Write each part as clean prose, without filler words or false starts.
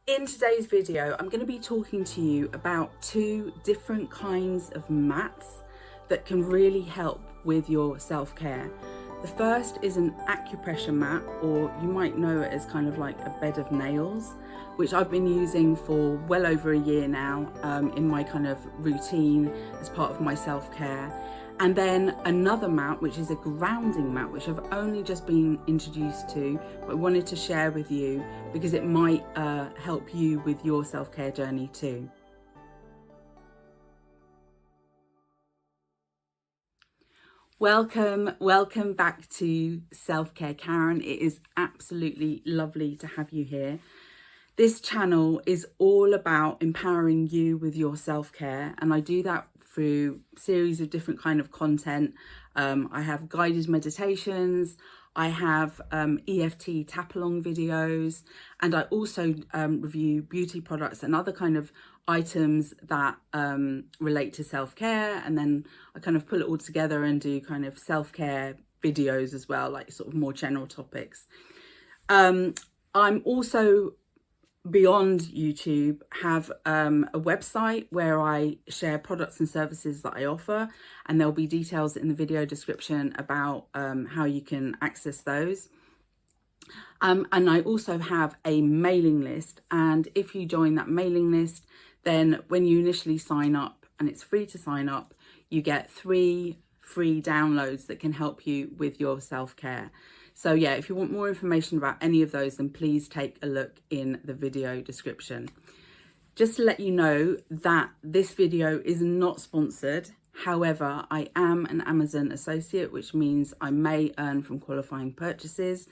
In today's video, I'm going to be talking to you about two different kinds of mats that can really help with your self-care. The first is an acupressure mat, or you might know it as kind of like a bed of nails, which I've been using for well over a year now in my kind of routine as part of my self-care. And then another mat, which is a grounding mat, which I've only just been introduced to, but I wanted to share with you because it might help you with your self-care journey too. Welcome back to Self-Care Karen. It is absolutely lovely to have you here. This channel is all about empowering you with your self-care, and I do that through a series of different kind of content. I have guided meditations, I have EFT tap-along videos, and I also review beauty products and other kind of items that relate to self-care, and then I kind of pull it all together and do kind of self-care videos as well, like sort of more general topics. I'm also, beyond YouTube, have a website where I share products and services that I offer, and there'll be details in the video description about how you can access those. And I also have a mailing list, and if you join that mailing list, then when you initially sign up, and it's free to sign up, you get 3 free downloads that can help you with your self-care. So yeah, if you want more information about any of those, then please take a look in the video description. Just to let you know that this video is not sponsored. However, I am an Amazon associate, which means I may earn from qualifying purchases.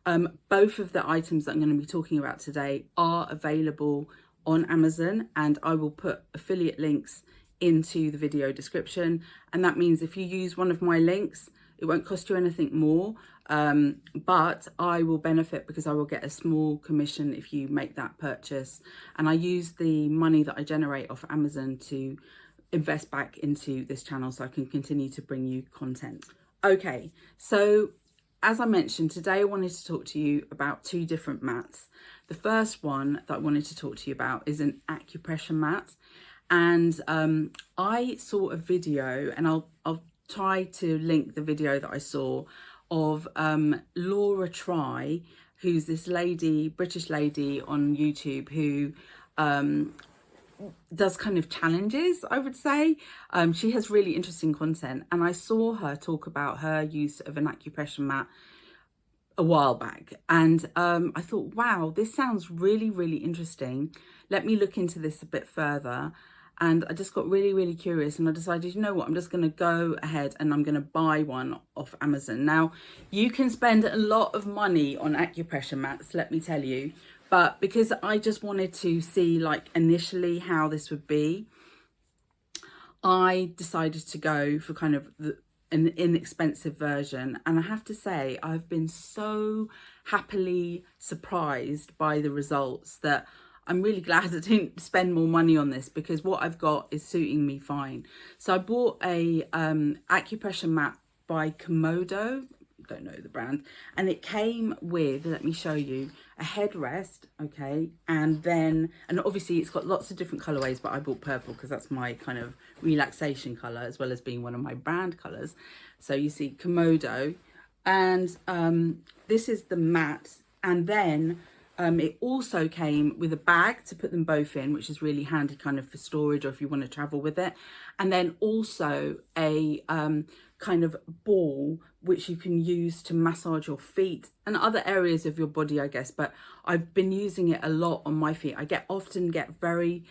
Both of the items that I'm going to be talking about today are available on Amazon, and I will put affiliate links into the video description. And that means if you use one of my links, it won't cost you anything more, but I will benefit because I will get a small commission if you make that purchase. And I use the money that I generate off Amazon to invest back into this channel so I can continue to bring you content. Okay, so as I mentioned, today I wanted to talk to you about 2 different mats. The first one that I wanted to talk to you about is an acupressure mat. And I saw a video, and I'll try to link the video that I saw of Laura Try, who's this lady, British lady on YouTube who does kind of challenges, I would say. She has really interesting content, and I saw her talk about her use of an acupressure mat a while back, and I thought, wow, this sounds really, really interesting. Let me look into this a bit further. And I just got really, really curious, and I decided, you know what, I'm just going to go ahead and I'm going to buy one off Amazon. Now, you can spend a lot of money on acupressure mats, let me tell you, but because I just wanted to see, like, initially how this would be, I decided to go for kind of an inexpensive version. And I have to say, I've been so happily surprised by the results that I'm really glad I didn't spend more money on this, because what I've got is suiting me fine. So I bought a acupressure mat by Komodo, don't know the brand, and it came with, let me show you, a headrest, okay, and obviously it's got lots of different colorways, but I bought purple because that's my kind of relaxation color, as well as being one of my brand colors. So you see Komodo, and this is the mat, and then it also came with a bag to put them both in, which is really handy kind of for storage or if you want to travel with it. And then also a kind of ball, which you can use to massage your feet and other areas of your body, I guess. But I've been using it a lot on my feet. I often get very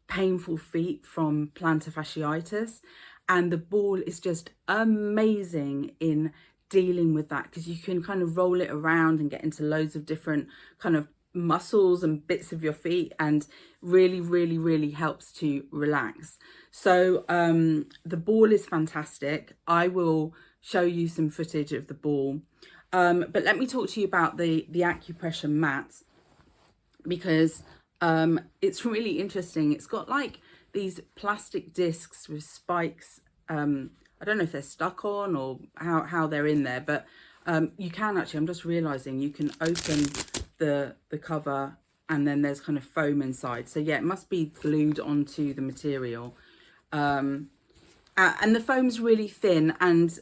painful feet from plantar fasciitis, and the ball is just amazing in dealing with that, because you can kind of roll it around and get into loads of different kind of muscles and bits of your feet, and really, really, really helps to relax. So the ball is fantastic. I will show you some footage of the ball, but let me talk to you about the acupressure mat, because it's really interesting. It's got like these plastic discs with spikes. I don't know if they're stuck on or how they're in there, but you can actually, I'm just realizing, you can open the cover and then there's kind of foam inside. So yeah, it must be glued onto the material. And the foam's really thin, and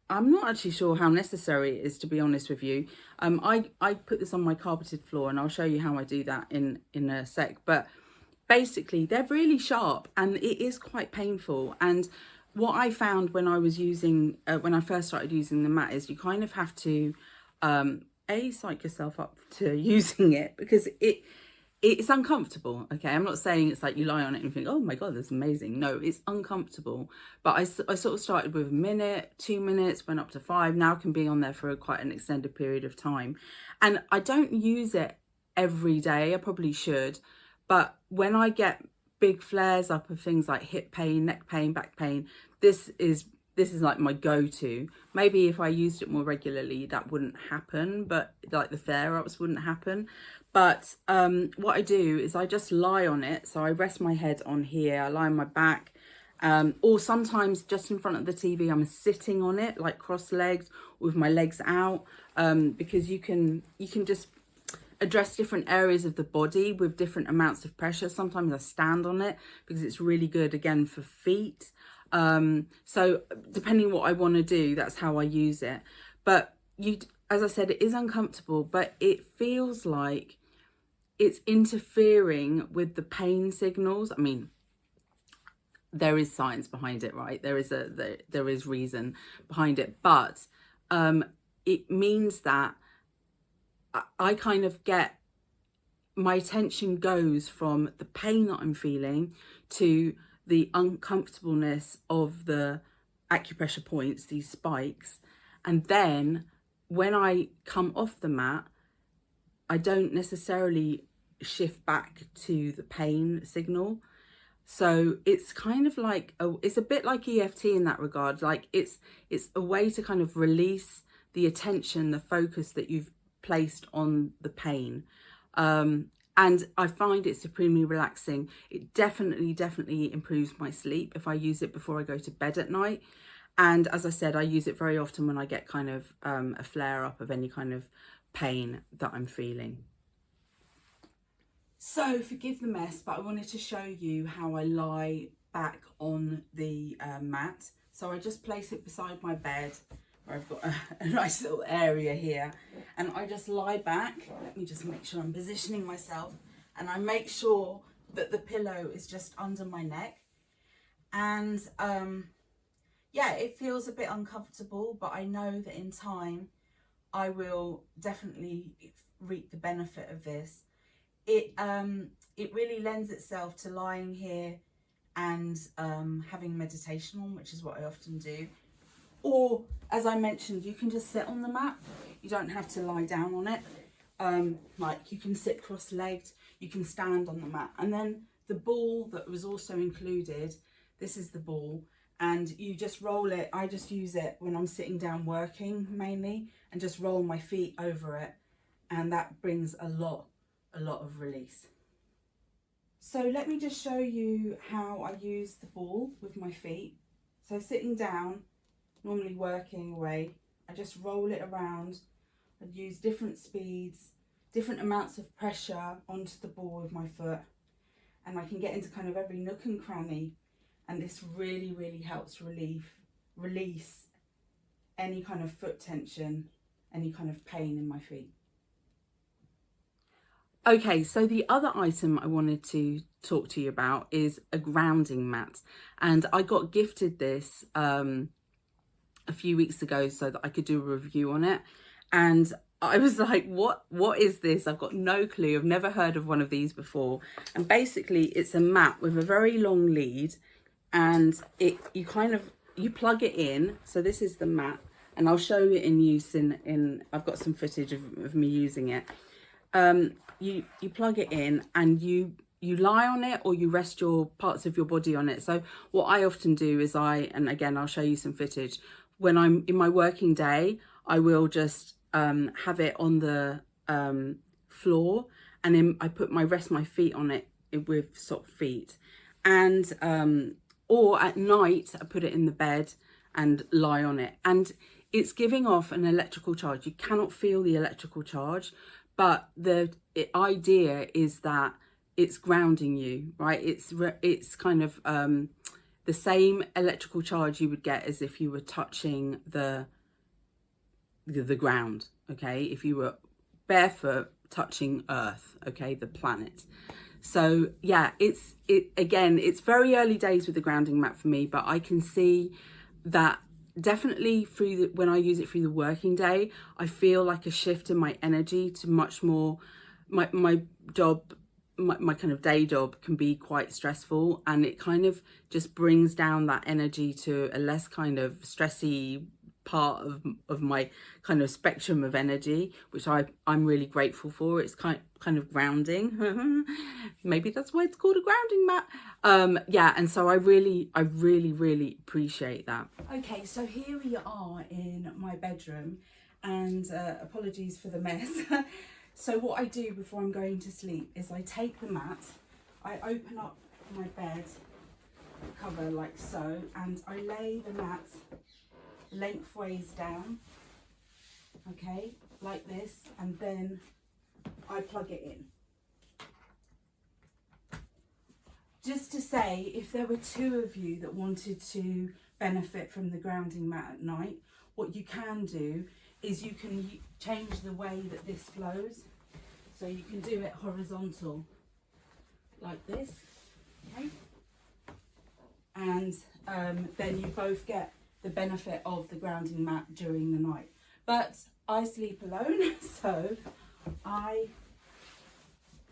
I'm not actually sure how necessary it is, to be honest with you. I put this on my carpeted floor, and I'll show you how I do that in a sec. But basically, they're really sharp, and it is quite painful. And what I found when I was using, when I first started using the mat, is you kind of have to psych yourself up to using it, because it's uncomfortable. Okay, I'm not saying it's like you lie on it and you think, oh my god, that's amazing. No, it's uncomfortable. But I sort of started with a minute, 2 minutes, went up to 5. Now can be on there for quite an extended period of time. And I don't use it every day. I probably should. But when I get big flares up of things like hip pain, neck pain, back pain, this is like my go-to. Maybe if I used it more regularly, that wouldn't happen, but like the flare-ups wouldn't happen. But what I do is I just lie on it. So I rest my head on here, I lie on my back, or sometimes just in front of the TV, I'm sitting on it, like cross-legged, with my legs out, because you can just address different areas of the body with different amounts of pressure. Sometimes I stand on it because it's really good, again, for feet. So depending what I want to do, that's how I use it. But as I said, it is uncomfortable, but it feels like it's interfering with the pain signals. I mean, there is science behind it, right? There is reason behind it, but it means that I kind of get, my attention goes from the pain that I'm feeling to the uncomfortableness of the acupressure points, these spikes. And then when I come off the mat, I don't necessarily shift back to the pain signal. So it's kind of like, it's a bit like EFT in that regard. Like it's a way to kind of release the attention, the focus that you've placed on the pain. And I find it supremely relaxing. It definitely improves my sleep if I use it before I go to bed at night. And as I said, I use it very often when I get kind of a flare up of any kind of pain that I'm feeling. So forgive the mess, but I wanted to show you how I lie back on the mat. So I just place it beside my bed, where I've got a nice little area here, and I just lie back. Let me just make sure I'm positioning myself, and I make sure that the pillow is just under my neck. And yeah, it feels a bit uncomfortable, but I know that in time I will definitely reap the benefit of this. It really lends itself to lying here and having meditation on, which is what I often do. Or, as I mentioned, you can just sit on the mat. You don't have to lie down on it. Like, you can sit cross-legged, you can stand on the mat. And then the ball that was also included, this is the ball, and you just roll it. I just use it when I'm sitting down working mainly, and just roll my feet over it. And that brings a lot of release. So let me just show you how I use the ball with my feet. So sitting down, normally working away, I just roll it around. I'd use different speeds, different amounts of pressure onto the ball with my foot, and I can get into kind of every nook and cranny, and this really helps release any kind of foot tension, any kind of pain in my feet. Okay, so the other item I wanted to talk to you about is a grounding mat, and I got gifted this a few weeks ago so that I could do a review on it, and I was like, what is this? I've got no clue. I've never heard of one of these before. And basically it's a mat with a very long lead, and you plug it in. So this is the mat, and I'll show you in use in I've got some footage of me using it. You plug it in, and you lie on it, or you rest your parts of your body on it. So what I often do is and again, I'll show you some footage. When I'm in my working day, I will just have it on the floor, and then I rest my feet on it with soft feet. And or at night, I put it in the bed and lie on it. And it's giving off an electrical charge. You cannot feel the electrical charge, but the idea is that it's grounding you, right? It's kind of the same electrical charge you would get as if you were touching the ground, okay? If you were barefoot touching earth, okay, the planet. So yeah, it's very early days with the grounding mat for me, but I can see that definitely when I use it through the working day, I feel like a shift in my energy to much more, my job, my kind of day job can be quite stressful, and it kind of just brings down that energy to a less kind of stressy part of my kind of spectrum of energy, which I'm really grateful for. It's kind of grounding. Maybe that's why it's called a grounding mat. Yeah, and so I really appreciate that. Okay, so here we are in my bedroom, and apologies for the mess. So what I do before I'm going to sleep is I take the mat, I open up my bed cover like so, and I lay the mat lengthways down, okay, like this, and then I plug it in. Just to say, if there were two of you that wanted to benefit from the grounding mat at night, what you can do is you can change the way that this flows. So you can do it horizontal like this, okay? And then you both get the benefit of the grounding mat during the night. But I sleep alone, so I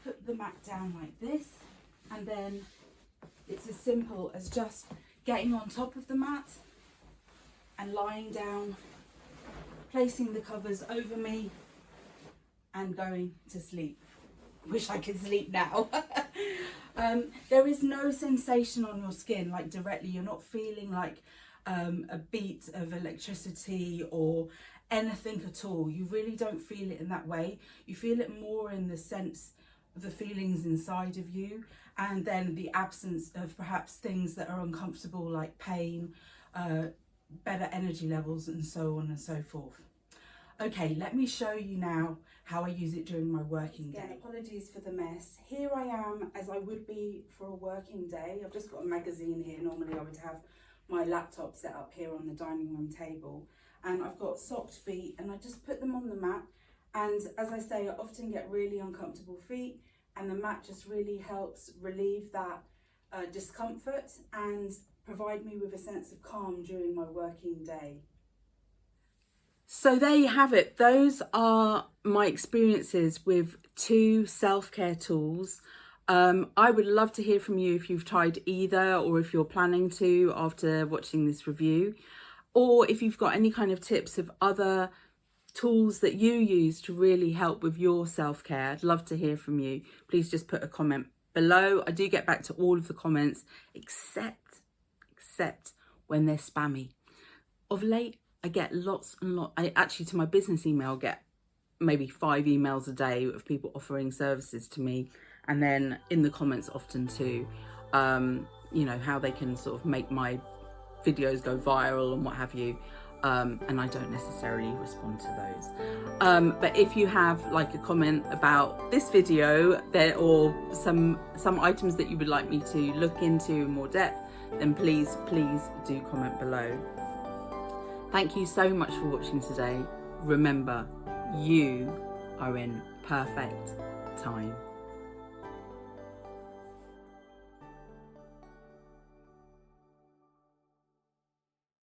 put the mat down like this, and then it's as simple as just getting on top of the mat and lying down, placing the covers over me and going to sleep. Wish I could sleep now. There is no sensation on your skin, like directly. You're not feeling like a beat of electricity or anything at all. You really don't feel it in that way. You feel it more in the sense of the feelings inside of you, and then the absence of perhaps things that are uncomfortable, like pain, better energy levels, and so on and so forth. Okay, let me show you now how I use it during my working day. Again, apologies for the mess. Here I am as I would be for a working day. I've just got a magazine here. Normally I would have my laptop set up here on the dining room table, and I've got socked feet, and I just put them on the mat. And as I say, I often get really uncomfortable feet, and the mat just really helps relieve that discomfort and provide me with a sense of calm during my working day. So there you have it. Those are my experiences with 2 self-care tools. I would love to hear from you if you've tried either, or if you're planning to after watching this review, or if you've got any kind of tips of other tools that you use to really help with your self-care. I'd love to hear from you. Please just put a comment below. I do get back to all of the comments, except when they're spammy. Of late, I get lots and lots. To my business email, get maybe 5 emails a day of people offering services to me, and then in the comments often too, you know, how they can sort of make my videos go viral and what have you. And I don't necessarily respond to those. But if you have like a comment about this video there, or some items that you would like me to look into in more depth, then please do comment below. Thank you so much for watching today. Remember, you are in perfect time.